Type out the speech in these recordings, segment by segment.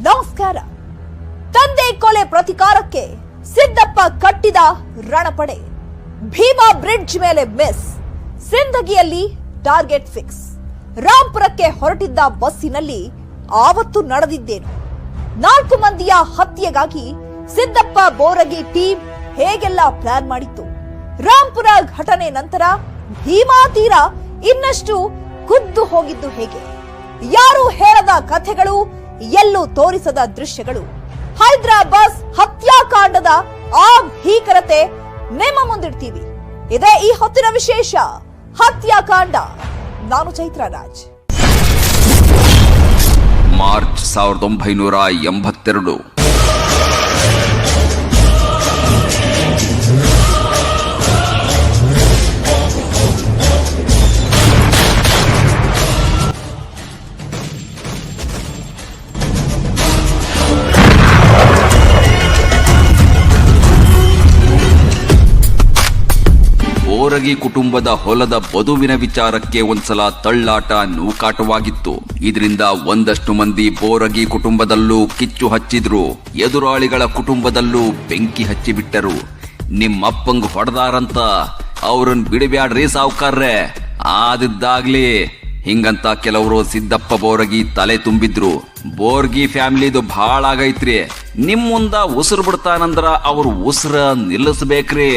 ನಮಸ್ಕಾರ. ತಂದೆ ಕೊಲೆ ಪ್ರತಿಕಾರಕ್ಕೆ ಸಿದ್ದಪ್ಪ ಕಟ್ಟಿದ ರಣಪಡೆ. ಭೀಮಾ ಬ್ರಿಡ್ಜ್ ಮೇಲೆ ಮಿಸ್, ಸಿಂದಗಿಯಲ್ಲಿ ಟಾರ್ಗೆಟ್ ಫಿಕ್ಸ್. ರಾಂಪುರಕ್ಕೆ ಹೊರಟಿದ್ದ ಬಸ್ಸಿನಲ್ಲಿ ಆವತ್ತು ನಡೆದಿದ್ದೇನು? 4 ಮಂದಿಯ ಹತ್ಯೆಗಾಗಿ ಸಿದ್ದಪ್ಪ ಬೋರಗಿ ಟೀಮ್ ಹೇಗೆಲ್ಲ ಪ್ಲಾನ್ ಮಾಡಿತ್ತು? ರಾಂಪುರ ಘಟನೆ ನಂತರ ಭೀಮಾ ತೀರ ಇನ್ನಷ್ಟು ಕುದ್ದು ಹೋಗಿದ್ದು ಹೇಗೆ? ಯಾರು ಹೇಳದ ಕಥೆಗಳು, ಎಲ್ಲೂ ತೋರಿಸದ ದೃಶ್ಯಗಳು. ಹೈದರಾಬಾದ್ ಹತ್ಯಾಕಾಂಡದ ಆ ಭೀಕರತೆ ನಿಮ್ಮ ಮುಂದಿಡ್ತೀವಿ. ಇದೇ ಈ ಹೊತ್ತಿನ ವಿಶೇಷ ಹತ್ಯಾಕಾಂಡ. ನಾನು ಚೈತ್ರ ರಾಜ್. ಮಾರ್ಚ್ 1982. ಬೋರಗಿ ಕುಟುಂಬದ ಹೊಲದ ಬದುವಿನ ವಿಚಾರಕ್ಕೆ ಒಂದ್ಸಲ ತಳ್ಳಾಟ ನೂಕಾಟವಾಗಿತ್ತು. ಇದರಿಂದ ಒಂದಷ್ಟು ಮಂದಿ ಬೋರಗಿ ಕುಟುಂಬದಲ್ಲೂ ಕಿಚ್ಚು ಹಚ್ಚಿದ್ರು, ಎದುರಾಳಿಗಳ ಕುಟುಂಬದಲ್ಲೂ ಬೆಂಕಿ ಹಚ್ಚಿಬಿಟ್ಟರು. ನಿಮ್ಮಪ್ಪಂಗ್ ಹೊಡೆದಾರಂತ ಅವ್ರನ್ ಬಿಡಬ್ಯಾಡ್ರಿ ಸಾವ್ಕಾರ್ರೆ, ಆದಿದ್ದಾಗ್ಲಿ ಹಿಂಗಂತ ಕೆಲವರು ಸಿದ್ದಪ್ಪ ಬೋರಗಿ ತಲೆ ತುಂಬಿದ್ರು. ಬೋರ್ಗಿ ಫ್ಯಾಮಿಲಿದು ಭಾಳ ಆಗೈತ್ರಿ, ನಿಮ್ ಮುಂದ ಉಸಿರು ಬಿಡ್ತಾನಂದ್ರ ಅವ್ರ ಉಸಿರ ನಿಲ್ಲಿಸ್ಬೇಕ್ರಿ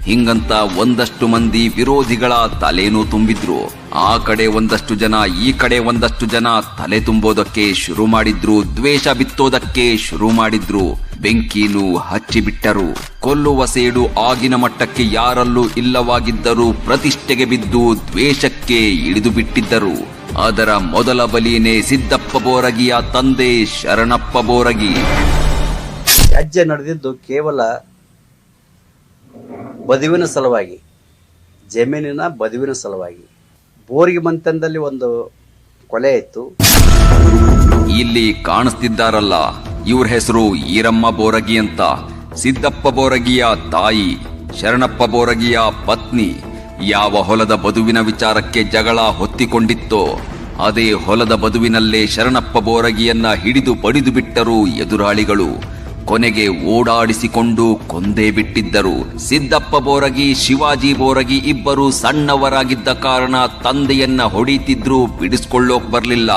ಹಿಂಗಂತ ಒಂದಷ್ಟು ಮಂದಿ ವಿರೋಧಿಗಳ ತಲೆನೂ ತುಂಬಿದ್ರು. ಆ ಕಡೆ ಒಂದಷ್ಟು ಜನ, ಈ ಕಡೆ ಒಂದಷ್ಟು ಜನ ತಲೆ ತುಂಬೋದಕ್ಕೆ ಶುರು ಮಾಡಿದ್ರು, ದ್ವೇಷ ಬಿತ್ತೋದಕ್ಕೆ ಶುರು ಮಾಡಿದ್ರು, ಬೆಂಕಿನೂ ಹಚ್ಚಿಬಿಟ್ಟರು. ಕೊಲ್ಲುವ ಸೇಡು ಆಗಿನ ಮಟ್ಟಕ್ಕೆ ಯಾರಲ್ಲೂ ಇಲ್ಲವಾಗಿದ್ದರೂ ಪ್ರತಿಷ್ಠೆಗೆ ಬಿದ್ದು ದ್ವೇಷಕ್ಕೆ ಇಳಿದು ಬಿಟ್ಟಿದ್ದರು. ಅದರ ಮೊದಲ ಬಲಿನೇ ಸಿದ್ದಪ್ಪ ಬೋರಗಿಯ ತಂದೆ ಶರಣಪ್ಪ ಬೋರಗಿ. ವ್ಯಾಜ್ಯ ನಡೆದಿದ್ದು ಕೇವಲ ಬದುವಿನ ಸಲುವಾಗಿ, ಜಮೀನಿನ ಬದುವಿನ ಸಲುವಾಗಿ. ಬೋರಿಗೆ ಮಂತನದಲ್ಲಿ ಒಂದು ಕೊಲೆ ಇತ್ತು. ಇಲ್ಲಿ ಕಾಣಿಸ್ತಿದ್ದಾರಲ್ಲ, ಇವ್ರ ಹೆಸರು ಈರಮ್ಮ ಬೋರಗಿ ಅಂತ. ಸಿದ್ದಪ್ಪ ಬೋರಗಿಯ ತಾಯಿ, ಶರಣಪ್ಪ ಬೋರಗಿಯ ಪತ್ನಿ. ಯಾವ ಹೊಲದ ಬದುವಿನ ವಿಚಾರಕ್ಕೆ ಜಗಳ ಹೊತ್ತಿಕೊಂಡಿತ್ತೋ ಅದೇ ಹೊಲದ ಬದುವಿನಲ್ಲೇ ಶರಣಪ್ಪ ಬೋರಗಿಯನ್ನ ಹಿಡಿದು ಬಡಿದು ಬಿಟ್ಟರು ಎದುರಾಳಿಗಳು. ಕೊನೆಗೆ ಓಡಾಡಿಸಿಕೊಂಡು ಕೊಂದೇ ಬಿಟ್ಟಿದ್ದರು. ಸಿದ್ದಪ್ಪ ಬೋರಗಿ, ಶಿವಾಜಿ ಬೋರಗಿ ಇಬ್ಬರು ಸಣ್ಣವರಾಗಿದ್ದ ಕಾರಣ ತಂದೆಯನ್ನ ಹೊಡಿತಿದ್ರು, ಬಿಡಿಸ್ಕೊಳ್ಳೋಕ್ ಬರ್ಲಿಲ್ಲ.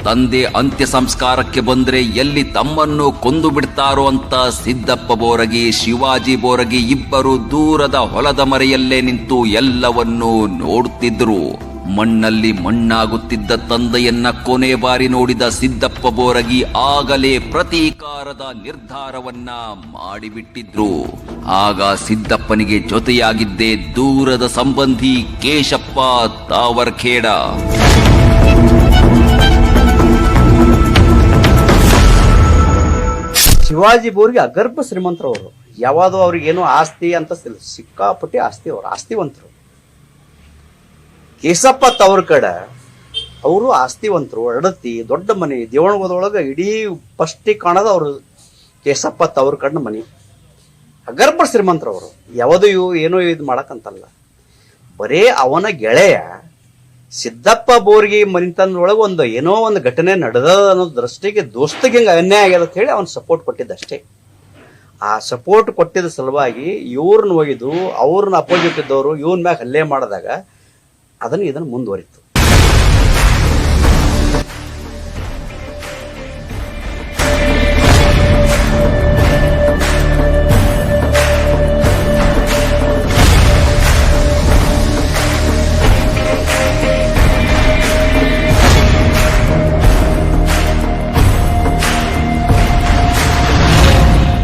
ತಂದೆ ಅಂತ್ಯ ಸಂಸ್ಕಾರಕ್ಕೆ ಬಂದ್ರೆ ಎಲ್ಲಿ ತಮ್ಮನ್ನು ಕೊಂದು ಬಿಡ್ತಾರೋ ಅಂತ ಸಿದ್ದಪ್ಪ ಬೋರಗಿ, ಶಿವಾಜಿ ಬೋರಗಿ ಇಬ್ಬರು ದೂರದ ಹೊಲದ ಮರೆಯಲ್ಲೇ ನಿಂತು ಎಲ್ಲವನ್ನೂ ನೋಡುತ್ತಿದ್ರು. ಮಣ್ಣಲ್ಲಿ ಮಣ್ಣಾಗುತ್ತಿದ್ದ ತಂದೆಯನ್ನ ಕೊನೆ ಬಾರಿ ನೋಡಿದ ಸಿದ್ದಪ್ಪ ಬೋರಗಿ ಆಗಲೇ ಪ್ರತೀಕಾರದ ನಿರ್ಧಾರವನ್ನ ಮಾಡಿಬಿಟ್ಟಿದ್ರು. ಆಗ ಸಿದ್ದಪ್ಪನಿಗೆ ಜೊತೆಯಾಗಿದ್ದೇ ದೂರದ ಸಂಬಂಧಿ ಕೇಶಪ್ಪ ತಾವರ್ಖೇಡ. ಶಿವಾಜಿ ಬೋರಿಗೆ ಅಗರ್ಭ ಶ್ರೀಮಂತರವರು. ಯಾವಾದೋ ಅವ್ರಿಗೇನೋ ಆಸ್ತಿ ಅಂತ ಸಿಕ್ಕಾಪಟ್ಟಿ ಆಸ್ತಿ, ಅವರು ಆಸ್ತಿವಂತರು. ಕೇಶಪ್ಪ ತಾವರ್ಖೇಡ ಅವರು ಆಸ್ತಿವಂತರು, ಅಡತಿ, ದೊಡ್ಡ ಮನೆ. ದೇವಣಗೊಳಗೆ ಇಡೀ ಫಸ್ಟಿ ಕಾಣದ ಅವರು ಕೇಶಪ್ಪ ತಾವರ್ಖೇಡನ ಮನೆ. ಅಗರ್ಭ ಶ್ರೀಮಂತರವರು. ಯಾವುದೋ ಏನೋ ಇದು ಮಾಡಕ್ಕಂತಲ್ಲ, ಬರೇ ಅವನ ಗೆಳೆಯ ಸಿದ್ದಪ್ಪ ಬೋರ್ಗಿ ಮನಿತನದೊಳಗೆ ಒಂದು ಏನೋ ಒಂದು ಘಟನೆ ನಡೆದ ಅನ್ನೋ ದೃಷ್ಟಿಗೆ ದೋಸ್ತಿಗೆ ಹಿಂಗೆ ಅನ್ಯಾಯ ಆಗ್ಯದ ಅಂತ ಹೇಳಿ ಅವನು ಸಪೋರ್ಟ್ ಕೊಟ್ಟಿದ್ದಷ್ಟೇ. ಆ ಸಪೋರ್ಟ್ ಕೊಟ್ಟಿದ್ದ ಸಲುವಾಗಿ ಇವ್ರನ್ನ ಒಯ್ದು ಅವ್ರನ್ನ ಅಪೋಸಿಟ್ ಇದ್ದವರು ಇವನ್ ಮ್ಯಾಗ ಹಲ್ಲೆ ಮಾಡಿದಾಗ ಇದನ್ನು ಮುಂದುವರಿತು.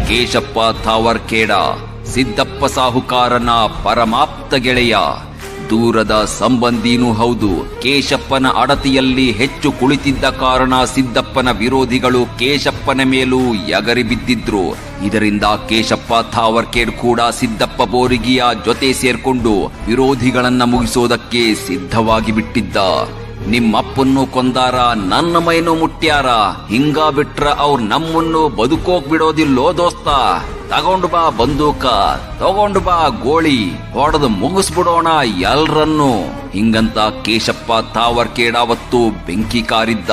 ಕೇಶಪ್ಪ ತಾವರ್ಖೇಡ ಸಿದ್ದಪ್ಪ ಸಾಹುಕಾರನ ಪರಮಾಪ್ತ ಗೆಳೆಯ, ದೂರದ ಸಂಬಂಧಿನೂ ಹೌದು. ಕೇಶಪ್ಪನ ಅಡತಿಯಲ್ಲಿ ಹೆಚ್ಚು ಕುಳಿತಿದ್ದ ಕಾರಣ ಸಿದ್ದಪ್ಪನ ವಿರೋಧಿಗಳು ಕೇಶಪ್ಪನ ಮೇಲೂ ಎಗರಿ ಬಿದ್ದಿದ್ರು. ಇದರಿಂದ ಕೇಶಪ್ಪ ತಾವರ್ಖೇಡ್ ಕೂಡ ಸಿದ್ದಪ್ಪ ಬೋರಗಿಯ ಜೊತೆ ಸೇರ್ಕೊಂಡು ವಿರೋಧಿಗಳನ್ನ ಮುಗಿಸೋದಕ್ಕೆ ಸಿದ್ಧವಾಗಿ ಬಿಟ್ಟಿದ್ದ. ನಿಮ್ಮಪ್ಪನ್ನು ಕೊಂದಾರ, ನನ್ನ ಮೈನೂ ಮುಟ್ಟ್ಯಾರ, ಹಿಂಗ ಬಿಟ್ರ ಅವ್ರು ನಮ್ಮನ್ನು ಬದುಕೋಕ್ ಬಿಡೋದಿಲ್ಲೋ ದೋಸ್ತ, ತಗೊಂಡು ಬಾ ಬಂದೂಕ, ತಗೊಂಡು ಬಾ ಗೋಳಿ, ಹೊಡೆದು ಮುಗಿಸ್ಬಿಡೋಣ ಎಲ್ರನ್ನು ಹಿಂಗಂತ ಕೇಶಪ್ಪ ತಾವರ್ಖೇಡ ಅವತ್ತು ಬೆಂಕಿ ಕಾರಿದ್ದ.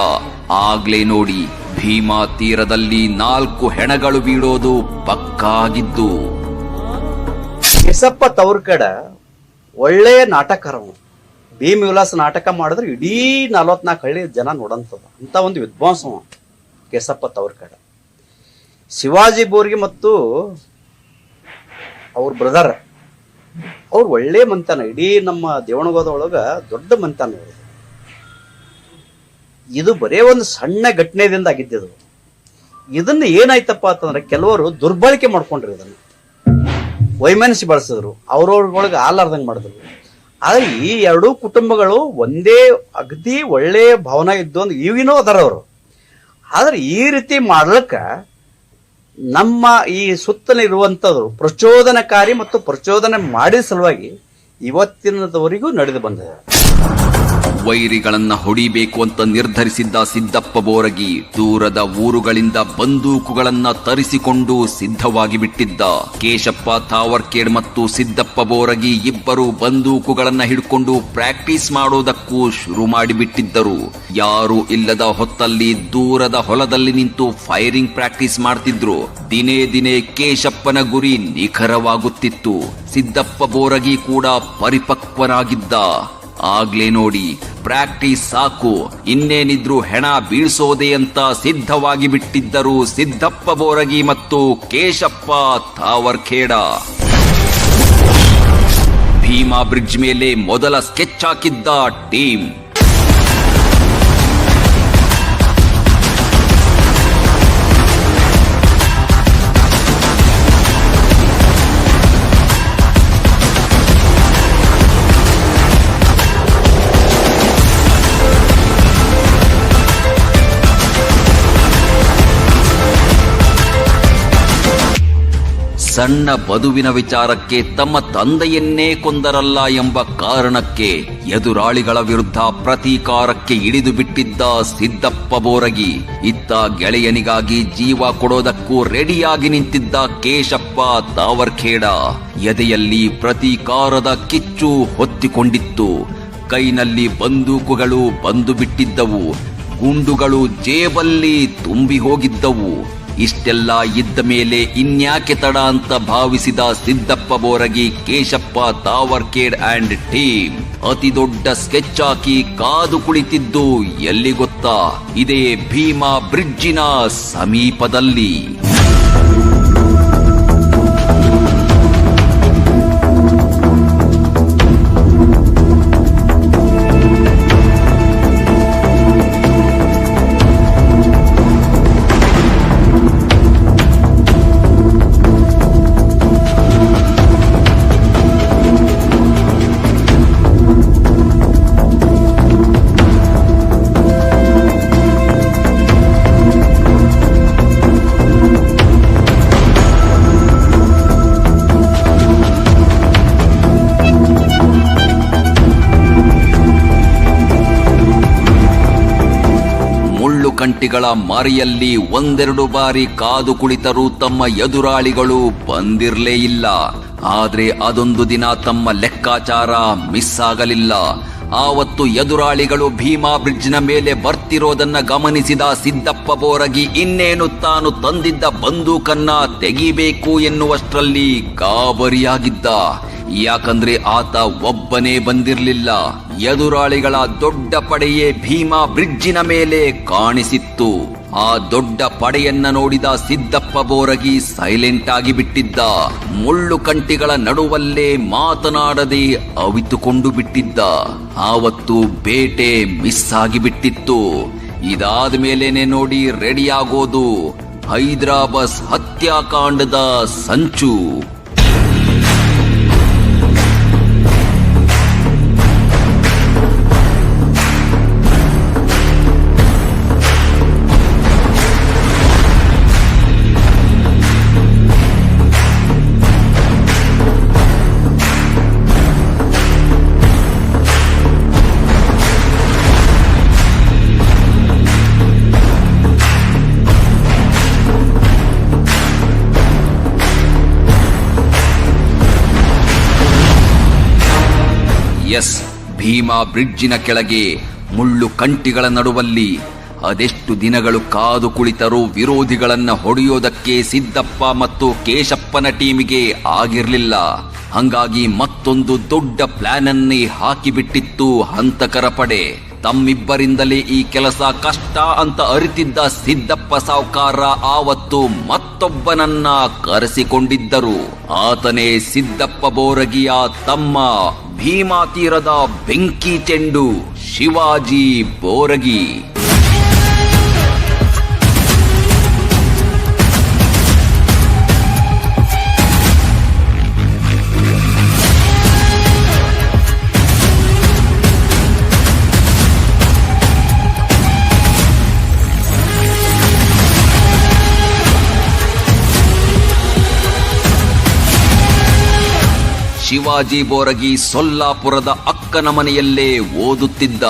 ಆಗ್ಲೇ ನೋಡಿ ಭೀಮಾ ತೀರದಲ್ಲಿ 4 ಹೆಣಗಳು ಬೀಳೋದು ಪಕ್ಕಾ ಆಗಿದ್ದು. ಕೇಸಪ್ಪ ತವರ್ಕಡ ಒಳ್ಳೆಯ ನಾಟಕಕಾರ. ಭೀಮ ವಿಲಾಸ ನಾಟಕ ಮಾಡಿದ್ರೆ ಇಡೀ 44 ಹಳ್ಳಿ ಜನ ನೋಡಂತದ ಅಂತ ಒಂದು ವಿದ್ವಾಂಸ ಕೇಸಪ್ಪ ತವರ್ಕಡ. ಶಿವಾಜಿ ಬೋರ್ಗಿ ಮತ್ತು ಅವ್ರ ಬ್ರದರ್ ಅವ್ರು ಒಳ್ಳೆ ಮಂತಾನ. ಇಡೀ ನಮ್ಮ ದೇವಣಗೋದೊಳಗ ದೊಡ್ಡ ಮಂತಾನ. ಇದು ಬರೇ ಒಂದು ಸಣ್ಣ ಘಟನೆದಿಂದ ಆಗಿದ್ದು. ಇದನ್ನ ಏನಾಯ್ತಪ್ಪ ಅಂತಂದ್ರೆ ಕೆಲವರು ದುರ್ಬಳಕೆ ಮಾಡ್ಕೊಂಡ್ರು. ಇದನ್ನು ವೈಮನಸ್ಸಿ ಬಳಸಿದ್ರು, ಅವ್ರವ್ರೊಳಗೆ ಆಲಾರ್ದಂಗೆ ಮಾಡಿದ್ರು. ಆದ್ರೆ ಈ ಎರಡೂ ಕುಟುಂಬಗಳು ಒಂದೇ ಅಗದಿ ಒಳ್ಳೆ ಭಾವನೆ ಇದ್ದು ಒಂದು ಇವಿನೋ ಅದರ ಅವರು. ಆದ್ರೆ ಈ ರೀತಿ ಮಾಡ್ಲಿಕ್ಕ ನಮ್ಮ ಈ ಸುತ್ತಲಿರುವಂಥದ್ದು ಪ್ರಚೋದನಕಾರಿ ಮತ್ತು ಪ್ರಚೋದನೆ ಮಾಡಿದ ಸಲುವಾಗಿ ಇವತ್ತಿನದವರೆಗೂ ನಡೆದು ಬಂದಿದೆ. ವೈರಿಗಳನ್ನ ಹೊಡಿಬೇಕು ಅಂತ ನಿರ್ಧರಿಸಿದ್ದ ಸಿದ್ದಪ್ಪ ಬೋರಗಿ ದೂರದ ಊರುಗಳಿಂದ ಬಂದೂಕುಗಳನ್ನ ತರಿಸಿಕೊಂಡು ಸಿದ್ಧವಾಗಿ ಬಿಟ್ಟಿದ್ದ. ಕೇಶಪ್ಪ ತಾವರ್ಕೇಡ್ ಮತ್ತು ಸಿದ್ದಪ್ಪ ಬೋರಗಿ ಇಬ್ಬರು ಬಂದೂಕುಗಳನ್ನ ಹಿಡ್ಕೊಂಡು ಪ್ರಾಕ್ಟೀಸ್ ಮಾಡೋದಕ್ಕೂ ಶುರು ಮಾಡಿಬಿಟ್ಟಿದ್ದರು. ಯಾರು ಇಲ್ಲದ ಹೊತ್ತಲ್ಲಿ ದೂರದ ಹೊಲದಲ್ಲಿ ನಿಂತು ಫೈರಿಂಗ್ ಪ್ರಾಕ್ಟೀಸ್ ಮಾಡ್ತಿದ್ರು. ದಿನೇ ದಿನೇ ಕೇಶಪ್ಪನ ಗುರಿ ನಿಖರವಾಗುತ್ತಿತ್ತು. ಸಿದ್ದಪ್ಪ ಬೋರಗಿ ಕೂಡ ಪರಿಪಕ್ವನಾಗಿದ್ದ. ಆಗ್ಲೇ ನೋಡಿ, ಪ್ರಾಕ್ಟೀಸ್ ಸಾಕು, ಇನ್ನೇನಿದ್ರು ಹೆಣ ಬೀಳ್ಸೋದೆ ಅಂತ ಸಿದ್ಧವಾಗಿ ಬಿಟ್ಟಿದ್ದರು ಸಿದ್ದಪ್ಪ ಬೋರಗಿ ಮತ್ತು ಕೇಶಪ್ಪ ತಾವರ್ಖೇಡ. ಭೀಮಾ ಬ್ರಿಡ್ಜ್ ಮೇಲೆ ಮೊದಲ ಸ್ಕೆಚ್ ಹಾಕಿದ್ದ ಟೀಮ್. ಸಣ್ಣ ಬದುವಿನ ವಿಚಾರಕ್ಕೆ ತಮ್ಮ ತಂದೆಯನ್ನೇ ಕೊಂದರಲ್ಲ ಎಂಬ ಕಾರಣಕ್ಕೆ ಎದುರಾಳಿಗಳ ವಿರುದ್ಧ ಪ್ರತೀಕಾರಕ್ಕೆ ಇಳಿದು ಬಿಟ್ಟಿದ್ದ ಸಿದ್ದಪ್ಪ ಬೋರಗಿ. ಇತ್ತ ಗೆಳೆಯನಿಗಾಗಿ ಜೀವ ಕೊಡೋದಕ್ಕೂ ರೆಡಿಯಾಗಿ ನಿಂತಿದ್ದ ಕೇಶಪ್ಪ ತಾವರ್ಖೇಡ. ಎದೆಯಲ್ಲಿ ಪ್ರತೀಕಾರದ ಕಿಚ್ಚು ಹೊತ್ತಿಕೊಂಡಿತ್ತು. ಕೈನಲ್ಲಿ ಬಂದೂಕುಗಳು ಬಂದು ಬಿಟ್ಟಿದ್ದವು. ಗುಂಡುಗಳು ಜೇಬಲ್ಲಿ ತುಂಬಿ ಹೋಗಿದ್ದವು. ಇಷ್ಟೆಲ್ಲ ಇದ್ದ ಮೇಲೆ ಇನ್ಯಾಕೆ ತಡ ಅಂತ ಭಾವಿಸಿದ ಸಿದ್ದಪ್ಪ ಬೋರಗಿ, ಕೇಶಪ್ಪ ತಾವರ್ಖೇಡ್ ಅಂಡ್ ಟೀಮ್ ಅತಿ ದೊಡ್ಡ ಸ್ಕೆಚ್ ಹಾಕಿ ಕಾದು ಕುಳಿತಿದ್ದು ಎಲ್ಲಿ ಗೊತ್ತಾ? ಇದೇ ಭೀಮಾ ಬ್ರಿಡ್ಜಿನ ಸಮೀಪದಲ್ಲಿ. ಕಂಟಿಗಳ ಮಾರಿಯಲ್ಲಿ ಒಂದೆರಡು ಬಾರಿ ಕಾದು ಕುಳಿತರೂ ತಮ್ಮ ಎದುರಾಳಿಗಳು ಬಂದಿರಲೇ ಇಲ್ಲ. ಆದ್ರೆ ಅದೊಂದು ದಿನ ತಮ್ಮ ಲೆಕ್ಕಾಚಾರ ಮಿಸ್ ಆಗಲಿಲ್ಲ. ಆವತ್ತು ಎದುರಾಳಿಗಳು ಭೀಮಾ ಬ್ರಿಡ್ಜ್ನ ಮೇಲೆ ಬರ್ತಿರೋದನ್ನ ಗಮನಿಸಿದ ಸಿದ್ದಪ್ಪ ಬೋರಗಿ ಇನ್ನೇನು ತಾನು ತಂದಿದ್ದ ಬಂದೂಕನ್ನ ತೆಗಿಬೇಕು ಎನ್ನುವಷ್ಟರಲ್ಲಿ ಗಾಬರಿಯಾಗಿದ್ದ. ಯಾಕಂದ್ರೆ ಆತ ಒಬ್ಬನೇ ಬಂದಿರಲಿಲ್ಲ. ಎದುರಾಳಿಗಳ ದೊಡ್ಡ ಪಡೆಯೇ ಭೀಮಾ ಬ್ರಿಡ್ಜಿನ ಮೇಲೆ ಕಾಣಿಸಿತ್ತು. ಆ ದೊಡ್ಡ ಪಡೆಯನ್ನ ನೋಡಿದ ಸಿದ್ದಪ್ಪ ಬೋರಗಿ ಸೈಲೆಂಟ್ ಆಗಿ ಬಿಟ್ಟಿದ್ದ. ಮುಳ್ಳು ಕಂಟಿಗಳ ನಡುವಲ್ಲೇ ಮಾತನಾಡದೆ ಅವಿತುಕೊಂಡು ಬಿಟ್ಟಿದ್ದ. ಆವತ್ತು ಬೇಟೆ ಮಿಸ್ ಆಗಿಬಿಟ್ಟಿತ್ತು. ಇದಾದ ಮೇಲೇನೆ ನೋಡಿ ರೆಡಿಯಾಗೋದು ಹೈದರಾಬಾದ್ ಹತ್ಯಾಕಾಂಡದ ಸಂಚು. ಎಸ್, ಭೀಮಾ ಬ್ರಿಡ್ಜಿನ ಕೆಳಗೆ ಮುಳ್ಳು ಕಂಟಿಗಳ ನಡುವಲ್ಲಿ ಅದೆಷ್ಟು ದಿನಗಳು ಕಾದು ಕುಳಿತರೂ ವಿರೋಧಿಗಳನ್ನ ಹೊಡೆಯೋದಕ್ಕೆ ಸಿದ್ದಪ್ಪ ಮತ್ತು ಕೇಶಪ್ಪನ ಟೀಮಿಗೆ ಆಗಿರ್ಲಿಲ್ಲ. ಹಂಗಾಗಿ ಮತ್ತೊಂದು ದೊಡ್ಡ ಪ್ಲಾನ್ ಅನ್ನೇ ಹಾಕಿಬಿಟ್ಟಿತ್ತು ಹಂತಕರ ಪಡೆ. ತಮ್ಮಿಬ್ಬರಿಂದಲೇ ಈ ಕೆಲಸ ಕಷ್ಟ ಅಂತ ಅರಿತಿದ್ದ ಸಿದ್ದಪ್ಪ ಸಾವ್ಕಾರ ಆವತ್ತು ಮತ್ತೊಬ್ಬನನ್ನ ಕರೆಸಿಕೊಂಡಿದ್ದರು. ಆತನೇ ಸಿದ್ದಪ್ಪ ಬೋರಗಿಯ ತಮ್ಮ, ಭೀಮಾ ತೀರದ ಬೆಂಕಿ ಚೆಂಡು ಶಿವಾಜಿ ಬೋರಗಿ. ಶಿವಾಜಿ ಬೋರಗಿ ಸೊಲ್ಲಾಪುರದ ಅಕ್ಕನ ಮನೆಯಲ್ಲೇ ಓದುತ್ತಿದ್ದ.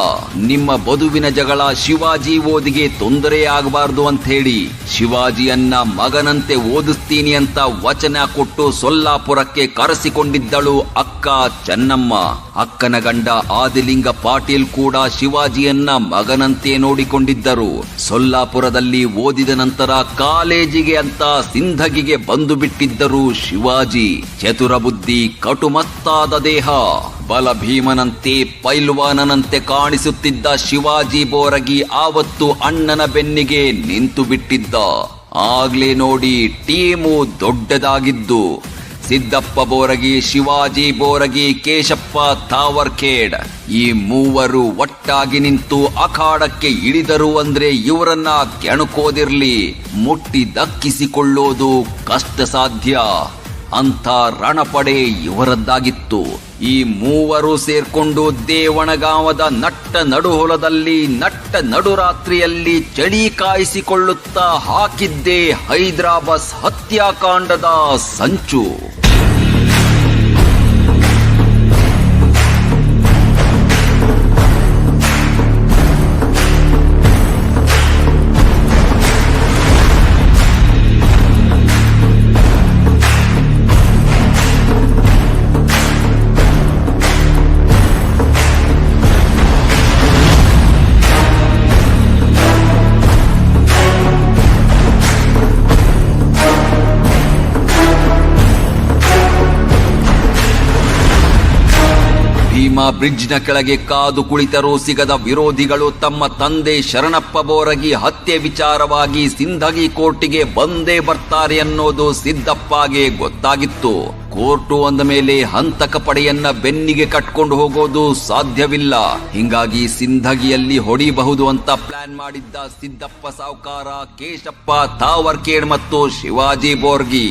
ನಿಮ್ಮ ಬದುವಿನ ಜಗಳ ಶಿವಾಜಿ ಓದಿಗೆ ತೊಂದರೆ ಆಗಬಾರ್ದು ಅಂತ ಹೇಳಿ ಶಿವಾಜಿಯನ್ನ ಮಗನಂತೆ ಓದಿಸ್ತೀನಿ ಅಂತ ವಚನ ಕೊಟ್ಟು ಸೊಲ್ಲಾಪುರಕ್ಕೆ ಕರೆಸಿಕೊಂಡಿದ್ದಳು ಅಕ್ಕ ಚೆನ್ನಮ್ಮ. ಅಕ್ಕನ ಗಂಡ ಆದಿಲಿಂಗ ಪಾಟೀಲ್ ಕೂಡ ಶಿವಾಜಿಯನ್ನ ಮಗನಂತೆ ನೋಡಿಕೊಂಡಿದ್ದರು. ಸೊಲ್ಲಾಪುರದಲ್ಲಿ ಓದಿದ ನಂತರ ಕಾಲೇಜಿಗೆ ಅಂತ ಸಿಂಧಗಿಗೆ ಬಂದು ಬಿಟ್ಟಿದ್ದರು ಶಿವಾಜಿ. ಚತುರ ಬುದ್ಧಿ, ಕಟುಮಸ್ತಾದ ದೇಹ, ಬಲ ಭೀಮನಂತೆ ಪೈಲ್ವಾನನಂತೆ ಕಾಣಿಸುತ್ತಿದ್ದ ಶಿವಾಜಿ ಬೋರಗಿ ಆವತ್ತು ಅಣ್ಣನ ಬೆನ್ನಿಗೆ ನಿಂತು ಬಿಟ್ಟಿದ್ದ. ಆಗ್ಲೇ ನೋಡಿ ಟೀಮು ದೊಡ್ಡದಾಗಿದ್ದು. ಸಿದ್ದಪ್ಪ ಬೋರಗಿ, ಶಿವಾಜಿ ಬೋರಗಿ, ಕೇಶಪ್ಪ ತಾವರ್ಖೇಡ್ ಈ ಮೂವರು ಒಟ್ಟಾಗಿ ನಿಂತು ಅಖಾಡಕ್ಕೆ ಇಳಿದರು ಅಂದ್ರೆ ಇವರನ್ನ ಕೆಣಕೋದಿರ್ಲಿ, ಮುಟ್ಟಿ ದಕ್ಕಿಸಿಕೊಳ್ಳೋದು ಕಷ್ಟ ಸಾಧ್ಯ. ಅಂತ ರಣಪಡೆ ಇವರದ್ದಾಗಿತ್ತು. ಈ ಮೂವರು ಸೇರ್ಕೊಂಡು ದೇವಣಗಾಂವದ ನಟ್ಟ ನಡುಹೊಲದಲ್ಲಿ ನಟ್ಟ ನಡುರಾತ್ರಿಯಲ್ಲಿ ಚಳಿ ಕಾಯಿಸಿಕೊಳ್ಳುತ್ತಾ ಹಾಕಿದ್ದೇ ಹೈದರಾಬಾದ್ ಹತ್ಯಾಕಾಂಡದ ಸಂಚು. ಭೀಮಾ ಬ್ರಿಡ್ಜ್ನ ಕೆಳಗೆ ಕಾದು ಕುಳಿತರೂ ಸಿಗದ ವಿರೋಧಿಗಳು ತಮ್ಮ ತಂದೆ ಶರಣಪ್ಪ ಬೋರಗಿ ಹತ್ಯೆ ವಿಚಾರವಾಗಿ ಸಿಂಧಗಿ ಕೋರ್ಟಿಗೆ ಬಂದೇ ಬರ್ತಾರೆ ಅನ್ನೋದು ಸಿದ್ದಪ್ಪಗೆ ಗೊತ್ತಾಗಿತ್ತು. ಕೋರ್ಟು ಅಂದ ಮೇಲೆ ಹಂತಕ ಪಡೆಯನ್ನ ಬೆನ್ನಿಗೆ ಕಟ್ಕೊಂಡು ಹೋಗೋದು ಸಾಧ್ಯವಿಲ್ಲ. ಹಿಂಗಾಗಿ ಸಿಂಧಗಿಯಲ್ಲಿ ಹೊಡಿಬಹುದು ಅಂತ ಪ್ಲಾನ್ ಮಾಡಿದ್ದ ಸಿದ್ದಪ್ಪ ಸಾವ್ಕಾರ, ಕೇಶಪ್ಪ ತಾವರ್ಖೇಡ್ ಮತ್ತು ಶಿವಾಜಿ ಬೋರ್ಗಿ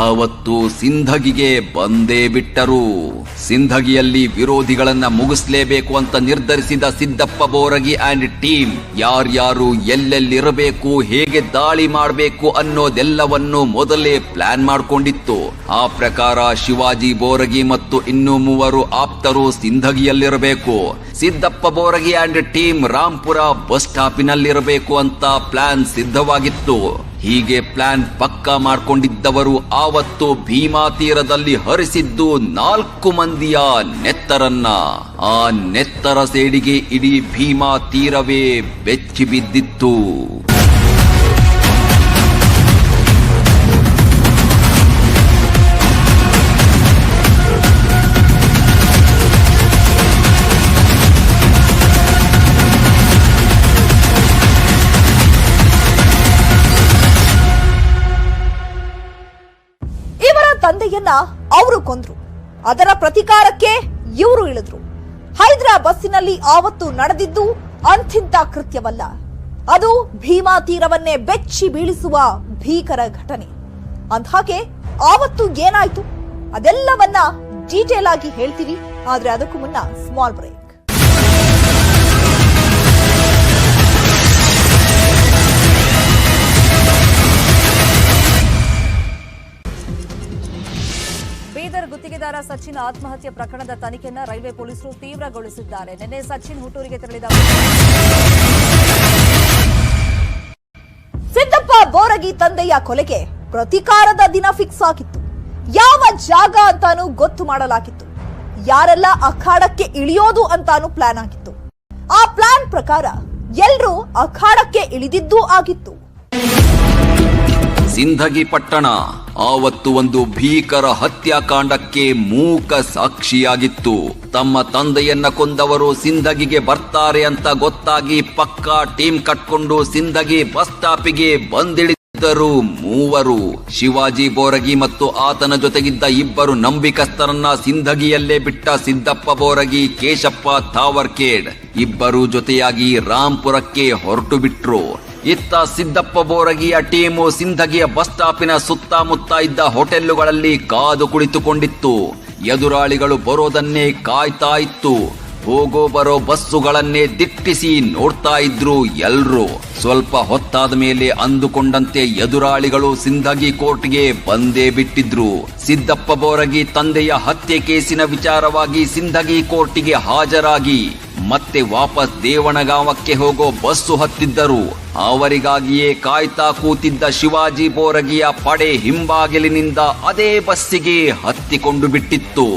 ಆವತ್ತು ಸಿಂಧಗಿಗೆ ಬಂದೇ ಬಿಟ್ಟರು. ಸಿಂಧಗಿಯಲ್ಲಿ ವಿರೋಧಿಗಳನ್ನ ಮುಗಿಸ್ಲೇಬೇಕು ಅಂತ ನಿರ್ಧರಿಸಿದ ಸಿದ್ದಪ್ಪ ಬೋರಗಿ ಅಂಡ್ ಟೀಮ್ ಯಾರ್ಯಾರು ಎಲ್ಲೆಲ್ಲಿರಬೇಕು, ಹೇಗೆ ದಾಳಿ ಮಾಡಬೇಕು ಅನ್ನೋದೆಲ್ಲವನ್ನು ಮೊದಲೇ ಪ್ಲಾನ್ ಮಾಡಿಕೊಂಡಿತ್ತು. ಆ ಪ್ರಕಾರ ಶಿವಾಜಿ ಬೋರಗಿ ಮತ್ತು ಇನ್ನೂ ಮೂವರು ಆಪ್ತರು ಸಿಂಧಗಿಯಲ್ಲಿರಬೇಕು. Siddappa Boragi and team Rampur bus ಸ್ಟಾಪಿನಲ್ಲಿರಬೇಕು ಅಂತ ಪ್ಲಾನ್ ಸಿದ್ಧವಾಗಿತ್ತು. ಹೀಗೆ ಪ್ಲಾನ್ ಪಕ್ಕಾ ಮಾಡಿಕೊಂಡಿದ್ದವರು ಆವತ್ತು ಭೀಮಾ ತೀರದಲ್ಲಿ ಹರಿಸಿದ್ದು 4 ಮಂದಿಯ ನೆತ್ತರನ್ನ. ಆ ನೆತ್ತರ ಸೇಡಿಗೆ ಇಡೀ ಭೀಮಾ ತೀರವೇ ಬೆಚ್ಚಿ ಬಿದ್ದಿತ್ತು. ತಂದೆಯನ್ನ ಅವರು ಕೊಂದ್ರು. ಅದರ ಪ್ರತಿಕಾರಕ್ಕೆ ಇವರು ಇಳಿದ್ರು. ಹೈದರಾಬಾದ್ ಬಸ್ಸಿನಲ್ಲಿ ಆವತ್ತು ನಡೆದಿದ್ದು ಅಂಥಿಂತ ಕೃತ್ಯವಲ್ಲ, ಅದು ಭೀಮಾ ತೀರವನ್ನೇ ಬೆಚ್ಚಿ ಬೀಳಿಸುವ ಭೀಕರ ಘಟನೆ. ಅಂದ್ಹಾಗೆ ಆವತ್ತು ಏನಾಯ್ತು ಅದೆಲ್ಲವನ್ನ ಡೀಟೇಲ್ ಆಗಿ ಹೇಳ್ತೀವಿ. ಆದ್ರೆ ಅದಕ್ಕೂ ಮುನ್ನ ಸ್ಮಾಲ್ ಬ್ರೇಕ್. ಬೀದರ್ ಗುತ್ತಿಗೆದಾರ ಸಚಿನ್ ಆತ್ಮಹತ್ಯೆ ಪ್ರಕರಣದ ತನಿಖೆಯನ್ನು ರೈಲ್ವೆ ಪೊಲೀಸರು ತೀವ್ರಗೊಳಿಸಿದ್ದಾರೆ. ನಿನ್ನೆ ಸಚಿನ್ ಹುಟ್ಟೂರಿಗೆ ತೆರಳಿದ ಸಿದ್ದಪ್ಪ ಬೋರಗಿ ತಂದೆಯ ಕೊಲೆಗೆ ಪ್ರತಿಕಾರದ ದಿನ ಫಿಕ್ಸ್ ಆಗಿತ್ತು. ಯಾವ ಜಾಗ ಅಂತಾನೂ ಗೊತ್ತು ಮಾಡಲಾಗಿತ್ತು. ಯಾರೆಲ್ಲ ಅಖಾಡಕ್ಕೆ ಇಳಿಯೋದು ಅಂತಾನೂ ಪ್ಲಾನ್ ಆಗಿತ್ತು. ಆ ಪ್ಲಾನ್ ಪ್ರಕಾರ ಎಲ್ರೂ ಅಖಾಡಕ್ಕೆ ಇಳಿದಿದ್ದೂ ಆಗಿತ್ತು. ಸಿಂಧಗಿ ಪಟ್ಟಣ ಆವತ್ತು ಒಂದು ಭೀಕರ ಹತ್ಯಾಕಾಂಡಕ್ಕೆ ಮೂಕ ಸಾಕ್ಷಿಯಾಗಿತ್ತು. ತಮ್ಮ ತಂದೆಯನ್ನ ಕೊಂದವರು ಸಿಂಧಗಿಗೆ ಬರ್ತಾರೆ ಅಂತ ಗೊತ್ತಾಗಿ ಪಕ್ಕಾ ಟೀಮ್ ಕಟ್ಕೊಂಡು ಸಿಂಧಗಿ ಬಸ್ ಸ್ಟಾಪಿಗೆ ಬಂದಿಳಿದರು ಮೂವರು. ಶಿವಾಜಿ ಬೋರಗಿ ಮತ್ತು ಆತನ ಜೊತೆಗಿದ್ದ ಇಬ್ಬರು ನಂಬಿಕಸ್ಥರನ್ನ ಸಿಂಧಗಿಯಲ್ಲೇ ಬಿಟ್ಟ ಸಿದ್ದಪ್ಪ ಬೋರಗಿ, ಕೇಶಪ್ಪ ತಾವರ್ಕೇಡ್ ಇಬ್ಬರು ಜೊತೆಯಾಗಿ ರಾಂಪುರಕ್ಕೆ ಹೊರಟು ಬಿಟ್ರು. ಇತ್ತ ಸಿದ್ದಪ್ಪ ಬೋರಗಿಯ ಟೀಮು ಸಿಂಧಗಿಯ ಬಸ್ ಸ್ಟಾಪಿನ ಸುತ್ತಮುತ್ತ ಇದ್ದ ಹೋಟೆಲ್ಲುಗಳಲ್ಲಿ ಕಾದು ಕುಳಿತುಕೊಂಡಿತ್ತು. ಎದುರಾಳಿಗಳು ಬರೋದನ್ನೇ ಕಾಯ್ತಾ ಇತ್ತು. ಹೋಗೋ ಬರೋ ಬಸ್ಸುಗಳನ್ನೇ ದಿಟ್ಟಿಸಿ ನೋಡ್ತಾ ಇದ್ರು ಎಲ್ರು. ಸ್ವಲ್ಪ ಹೊತ್ತಾದ ಮೇಲೆ ಅಂದುಕೊಂಡಂತೆ ಎದುರಾಳಿಗಳು ಸಿಂಧಗಿ ಕೋರ್ಟ್ಗೆ ಬಂದೇ ಬಿಟ್ಟಿದ್ರು. ಸಿದ್ದಪ್ಪ ಬೋರಗಿ ತಂದೆಯ ಹತ್ಯೆ ಕೇಸಿನ ವಿಚಾರವಾಗಿ ಸಿಂಧಗಿ ಕೋರ್ಟಿಗೆ ಹಾಜರಾಗಿ ಮತ್ತೆ ವಾಪಸ್ ದೇವಣಗಾಂವಕ್ಕೆ ಹೋಗೋ ಬಸ್ಸು ಹತ್ತಿದ್ದರು. ಅವರಿಗಾಗಿಯೇ ಕಾಯ್ತಾ ಕೂತಿದ್ದ ಶಿವಾಜಿ ಬೋರಗಿಯ ಪಡೆ ಹಿಂಬಾಗಿಲಿನಿಂದ ಅದೇ ಬಸ್ಸಿಗೆ ಹತ್ತಿಕೊಂಡು ಬಿಟ್ಟಿತ್ತು.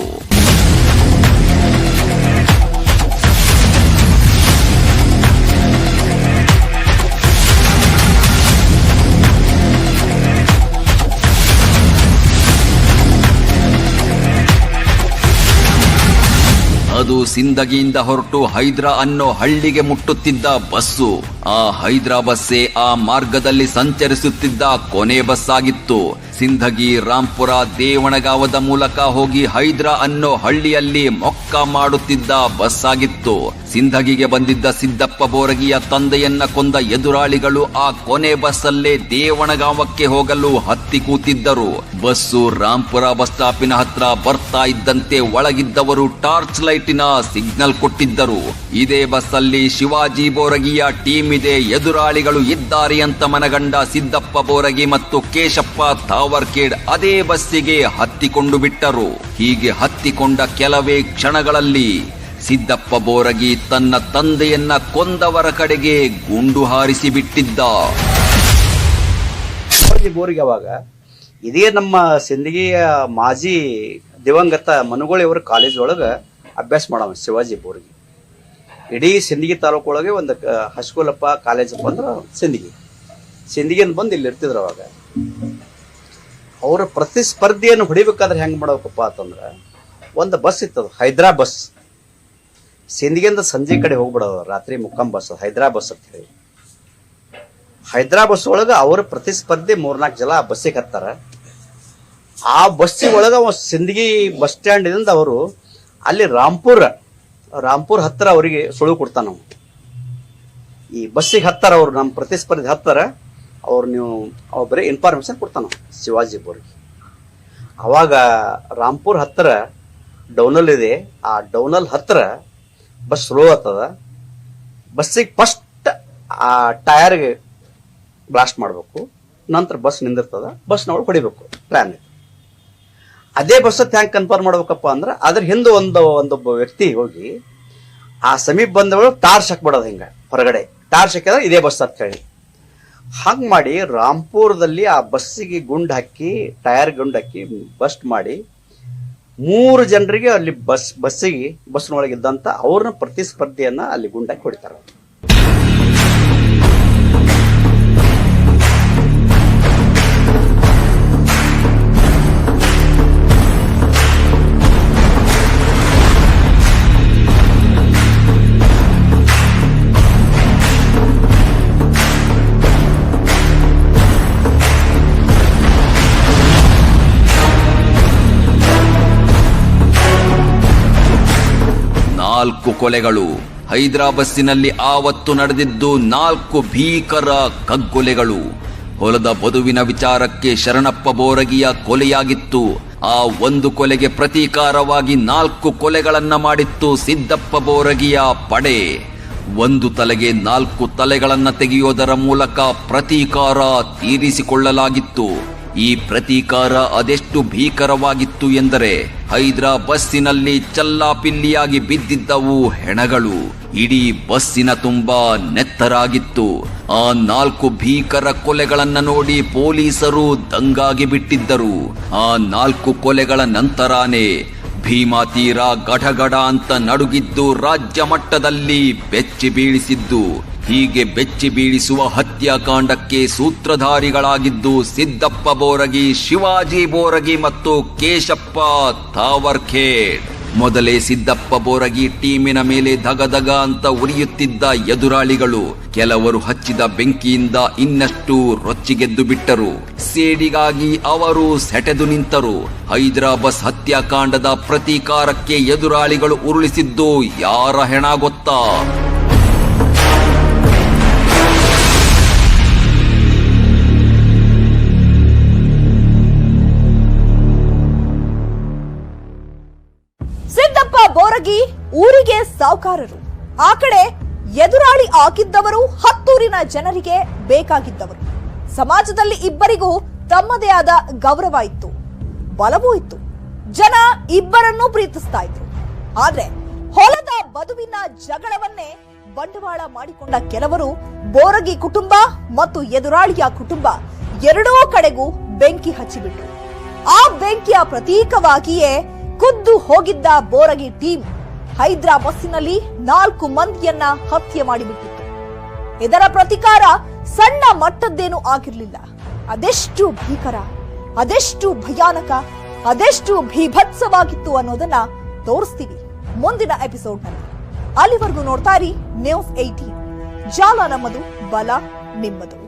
ಅದು ಸಿಂದಗಿಯಿಂದ ಹೊರಟು ಹೈದ್ರಾ ಅನ್ನೋ ಹಳ್ಳಿಗೆ ಮುಟ್ಟುತ್ತಿದ್ದ ಬಸ್ಸು. ಆ ಹೈದ್ರಾ ಬಸ್ಸೇ ಆ ಮಾರ್ಗದಲ್ಲಿ ಸಂಚರಿಸುತ್ತಿದ್ದ ಕೊನೆ ಬಸ್ ಆಗಿತ್ತು. ಸಿಂಧಗಿ, ರಾಂಪುರ, ದೇವಣಗಾವದ ಮೂಲಕ ಹೋಗಿ ಹೈದ್ರಾ ಅನ್ನೋ ಹಳ್ಳಿಯಲ್ಲಿ ಮೊಕ್ಕ ಮಾಡುತ್ತಿದ್ದ ಬಸ್ ಆಗಿತ್ತು. ಸಿಂಧಗಿಗೆ ಬಂದಿದ್ದ ಸಿದ್ದಪ್ಪ ಬೋರಗಿಯ ತಂದೆಯನ್ನ ಕೊಂದ ಎದುರಾಳಿಗಳು ಆ ಕೊನೆ ಬಸ್ಸಲ್ಲೇ ದೇವಣಗಾವಕ್ಕೆ ಹೋಗಲು ಹತ್ತಿ ಕೂತಿದ್ದರು. ಬಸ್ಸು ರಾಂಪುರ ಬಸ್ ಸ್ಟಾಪಿನ ಹತ್ರ ಬರ್ತಾ ಇದ್ದಂತೆ ಒಳಗಿದ್ದವರು ಟಾರ್ಚ್ ಲೈಟಿನ ಸಿಗ್ನಲ್ ಕೊಟ್ಟಿದ್ದರು. ಇದೇ ಬಸ್ಸಲ್ಲಿ ಶಿವಾಜಿ ಬೋರಗಿಯ ಟೀಮ್ ಇದೆ, ಎದುರಾಳಿಗಳು ಇದ್ದಾರೆ ಅಂತ ಮನಗಂಡ ಸಿದ್ದಪ್ಪ ಬೋರಗಿ ಮತ್ತು ಕೇಶಪ್ಪ ತಾವರ್ಕೇಡ್ ಅದೇ ಬಸ್ಸಿಗೆ ಹತ್ತಿಕೊಂಡು ಬಿಟ್ಟರು. ಹೀಗೆ ಹತ್ತಿಕೊಂಡ ಕೆಲವೇ ಕ್ಷಣಗಳಲ್ಲಿ ಸಿದ್ದಪ್ಪ ಬೋರಗಿ ತನ್ನ ತಂದೆಯನ್ನ ಕೊಂದವರ ಕಡೆಗೆ ಗುಂಡು ಹಾರಿಸಿ ಬಿಟ್ಟಿದ್ದ. ಬೋರಿಗೆ ಅವಾಗ ಇದೇ ನಮ್ಮ ಸಿಂದಗಿಯ ಮಾಜಿ ದಿವಂಗತ ಮನುಗಳಿವರು ಕಾಲೇಜ್ ಒಳಗ ಅಭ್ಯಾಸ ಮಾಡವ ಶಿವಾಜಿ ಬೋರಗಿ. ಇಡೀ ಸಿಂದಗಿ ತಾಲೂಕೊಳಗೆ ಒಂದು ಹೈಸ್ಕೂಲಪ್ಪ ಕಾಲೇಜಪ್ಪ ಅಂದ್ರೆ ಸಿಂದಗಿಯಿಂದ ಬಂದು ಇಲ್ಲಿ ಇರ್ತಿದ್ರು. ಅವಾಗ ಅವರ ಪ್ರತಿಸ್ಪರ್ಧಿಯನ್ನು ಹೊಡಿಬೇಕಾದ್ರೆ ಹೆಂಗೆ ಮಾಡ್ಬೇಕಪ್ಪ ಅಂತಂದ್ರೆ ಒಂದು ಬಸ್ ಇತ್ತದು ಹೈದ್ರಾ ಬಸ್. ಸಿಂದಗಿಯಿಂದ ಸಂಜೆ ಕಡೆ ಹೋಗ್ಬಿಡೋದು, ರಾತ್ರಿ ಮುಕ್ಕಾಂ ಬಸ್ ಹೈದ್ರಾ ಬಸ್ ಅಂತ ಹೇಳಿ. ಹೈದ್ರಾ ಬಸ್ ಒಳಗೆ ಅವ್ರ ಪ್ರತಿಸ್ಪರ್ಧಿ 3-4 ಜನ ಆ ಬಸ್ಸಿಗೆ ಹತ್ತಾರ. ಆ ಬಸ್ಸಿಗೆ ಒಳಗೆ ಸಿಂದಗಿ ಬಸ್ ಸ್ಟ್ಯಾಂಡಿಂದ ಅವರು ಅಲ್ಲಿ ರಾಂಪುರ್ ಹತ್ತಿರ ಅವರಿಗೆ ಸುಳು ಕೊಡ್ತಾನ. ನಾವು ಈ ಬಸ್ಸಿಗೆ ಹತ್ತಾರ, ಅವರು ನಮ್ಮ ಪ್ರತಿಸ್ಪರ್ಧಿ ಹತ್ತಾರ, ಅವ್ರು ಬರೀ ಇನ್ಫಾರ್ಮೇಶನ್ ಕೊಡ್ತಾನ ಶಿವಾಜಿ ಬೋರ್ಗಿ. ಅವಾಗ ರಾಂಪುರ್ ಹತ್ತಿರ ಡೌನಲ್ ಇದೆ, ಆ ಡೌನಲ್ ಹತ್ತಿರ ಬಸ್ ಸ್ಲೋ ಆಗ್ತದ. ಬಸ್ಸಿಗೆ ಫಸ್ಟ್ ಆ ಟೈರ್ಗೆ ಬ್ಲಾಸ್ಟ್ ಮಾಡಬೇಕು, ನಂತರ ಬಸ್ ನಿಂದಿರ್ತದ, ಬಸ್ನೊಳಗೆ ಹೊಡಿಬೇಕು ಪ್ಲಾನ್ ಇದೆ. ಅದೇ ಬಸ್ ಹ್ಯಾಂಗ್ ಕನ್ಫರ್ಮ್ ಮಾಡ್ಬೇಕಪ್ಪ ಅಂದ್ರೆ ಅದ್ರ ಹಿಂದೆ ಒಂದೊಬ್ಬ ವ್ಯಕ್ತಿ ಹೋಗಿ ಆ ಸಮೀಪ ಬಂದವರು ಟಾರ್ಚ್ ಹಾಕ್ಬಿಡೋದು. ಹಿಂಗ ಹೊರಗಡೆ ಟಾರ್ಚ್ ಹಾಕಿದ್ರೆ ಇದೇ ಬಸ್ ಅಂತ ಹೇಳಿ ಹಂಗ್ ಮಾಡಿ ರಾಂಪುರದಲ್ಲಿ ಆ ಬಸ್ಸಿಗೆ ಗುಂಡು ಹಾಕಿ, ಟೈರ್ ಗುಂಡು ಹಾಕಿ ಬಸ್ಟ್ ಮಾಡಿ 3 ಜನರಿಗೆ ಅಲ್ಲಿ ಬಸ್ನೊಳಗಿದ್ದಂತ ಅವ್ರನ್ನ ಪ್ರತಿಸ್ಪರ್ಧಿಯನ್ನ ಅಲ್ಲಿ ಗುಂಡಾಕಿ ಹೊಡಿತಾರ. ನಾಲ್ಕು ಕೊಲೆಗಳು. ಹೈದ್ರಾ ಬಸ್ಸಿನಲ್ಲಿ ಆವತ್ತು ನಡೆದಿದ್ದು 4 ಭೀಕರ ಕಗ್ಗೊಲೆಗಳು. ಹೊಲದ ಬದುವಿನ ವಿಚಾರಕ್ಕೆ ಶರಣಪ್ಪ ಬೋರಗಿಯ ಕೊಲೆಯಾಗಿತ್ತು. ಆ ಒಂದು ಕೊಲೆಗೆ ಪ್ರತೀಕಾರವಾಗಿ 4 ಕೊಲೆಗಳನ್ನ ಮಾಡಿತ್ತು ಸಿದ್ದಪ್ಪ ಬೋರಗಿಯ ಪಡೆ. ಒಂದು ತಲೆಗೆ 4 ತಲೆಗಳನ್ನ ತೆಗೆಯೋದರ ಮೂಲಕ ಪ್ರತೀಕಾರ ತೀರಿಸಿಕೊಳ್ಳಲಾಗಿತ್ತು. ಈ ಪ್ರತೀಕಾರ ಅದೆಷ್ಟು ಭೀಕರವಾಗಿತ್ತು ಎಂದರೆ ಹೈದ್ರಾ ಬಸ್ಸಿನಲ್ಲಿ ಚಲ್ಲಾಪಿಲ್ಲಿಯಾಗಿ ಬಿದ್ದಿದ್ದವು ಹೆಣಗಳು. ಇಡೀ ಬಸ್ಸಿನ ತುಂಬಾ ನೆತ್ತರಾಗಿತ್ತು. ಆ 4 ಭೀಕರ ಕೊಲೆಗಳನ್ನ ನೋಡಿ ಪೊಲೀಸರು ದಂಗಾಗಿ ಬಿಟ್ಟಿದ್ದರು. ಆ 4 ಕೊಲೆಗಳ ನಂತರಾನೇ ಭೀಮಾ ತೀರ ಗಡಗಡ ಅಂತ ನಡುಗಿದ್ದು ರಾಜ್ಯ ಮಟ್ಟದಲ್ಲಿ ಬೆಚ್ಚಿ ಬೀಳಿಸಿದ್ದು. ಹೀಗೆ ಬೆಚ್ಚಿ ಬೀಳಿಸುವ ಹತ್ಯಾಕಾಂಡಕ್ಕೆ ಸೂತ್ರಧಾರಿಗಳಾಗಿದ್ದು ಸಿದ್ದಪ್ಪ ಬೋರಗಿ, ಶಿವಾಜಿ ಬೋರಗಿ ಮತ್ತು ಕೇಶಪ್ಪ ತಾವರ್ಖೇಡ್. ಮೊದಲೇ ಸಿದ್ದಪ್ಪ ಬೋರಗಿ ಟೀಮಿನ ಮೇಲೆ ಧಗಧಗ ಅಂತ ಉರಿಯುತ್ತಿದ್ದ ಎದುರಾಳಿಗಳು ಕೆಲವರು ಹಚ್ಚಿದ ಬೆಂಕಿಯಿಂದ ಇನ್ನಷ್ಟು ರೊಚ್ಚಿಗೆದ್ದು ಬಿಟ್ಟರು. ಸೇಡಿಗಾಗಿ ಅವರು ಸೆಟೆದು ನಿಂತರು. ಹೈದರಾಬಾದ್ ಹತ್ಯಾಕಾಂಡದ ಪ್ರತೀಕಾರಕ್ಕೆ ಎದುರಾಳಿಗಳು ಉರುಳಿಸಿದ್ದು ಯಾರ ಹೆಣ ಗೊತ್ತಾ? ಸಿದ್ದಪ್ಪ ಬೋರಗಿ ಊರಿಗೆ ಸಾವುಕಾರರು. ಆ ಕಡೆ ಎದುರಾಳಿ ಆಗಿದ್ದವರು ಹತ್ತೂರಿನ ಜನರಿಗೆ ಬೇಕಾಗಿದ್ದವರು. ಸಮಾಜದಲ್ಲಿ ಇಬ್ಬರಿಗೂ ತಮ್ಮದೇ ಆದ ಗೌರವ ಇತ್ತು, ಬಲವೂ ಇತ್ತು. ಜನ ಇಬ್ಬರನ್ನೂ ಪ್ರೀತಿಸ್ತಾ ಇದ್ರು. ಆದ್ರೆ ಹೊಲದ ಬದುವಿನ ಜಗಳವನ್ನೇ ಬಂಡವಾಳ ಮಾಡಿಕೊಂಡ ಕೆಲವರು ಬೋರಗಿ ಕುಟುಂಬ ಮತ್ತು ಎದುರಾಳಿಯ ಕುಟುಂಬ ಎರಡೂ ಕಡೆಗೂ ಬೆಂಕಿ ಹಚ್ಚಿಬಿಟ್ರು. ಆ ಬೆಂಕಿಯ ಪ್ರತೀಕವಾಗಿಯೇ ಖುದ್ದು ಹೋಗಿದ್ದ ಬೋರಗಿ ಟೀಮ್ ಹೈದರಾಬಾದ್ ಬಸ್ಸಿನಲ್ಲಿ 4 ಮಂದಿಯನ್ನ ಹತ್ಯೆ ಮಾಡಿಬಿಟ್ಟಿತ್ತು. ಇದರ ಪ್ರತೀಕಾರ ಸಣ್ಣ ಮಟ್ಟದ್ದೇನೂ ಆಗಿರಲಿಲ್ಲ. ಅದೆಷ್ಟು ಭೀಕರ, ಅದೆಷ್ಟು ಭಯಾನಕ, ಅದೆಷ್ಟು ಭೀಭತ್ಸವಾಗಿತ್ತು ಅನ್ನೋದನ್ನ ತೋರಿಸ್ತೀವಿ ಮುಂದಿನ ಎಪಿಸೋಡ್ನಲ್ಲಿ. ಅಲ್ಲಿವರೆಗೂ ನೋಡ್ತಾ ಇರಿ ನ್ಯೂಸ್ 18. ಜಾಲ ನಮ್ಮದು, ಬಲ ನಿಮ್ಮದು.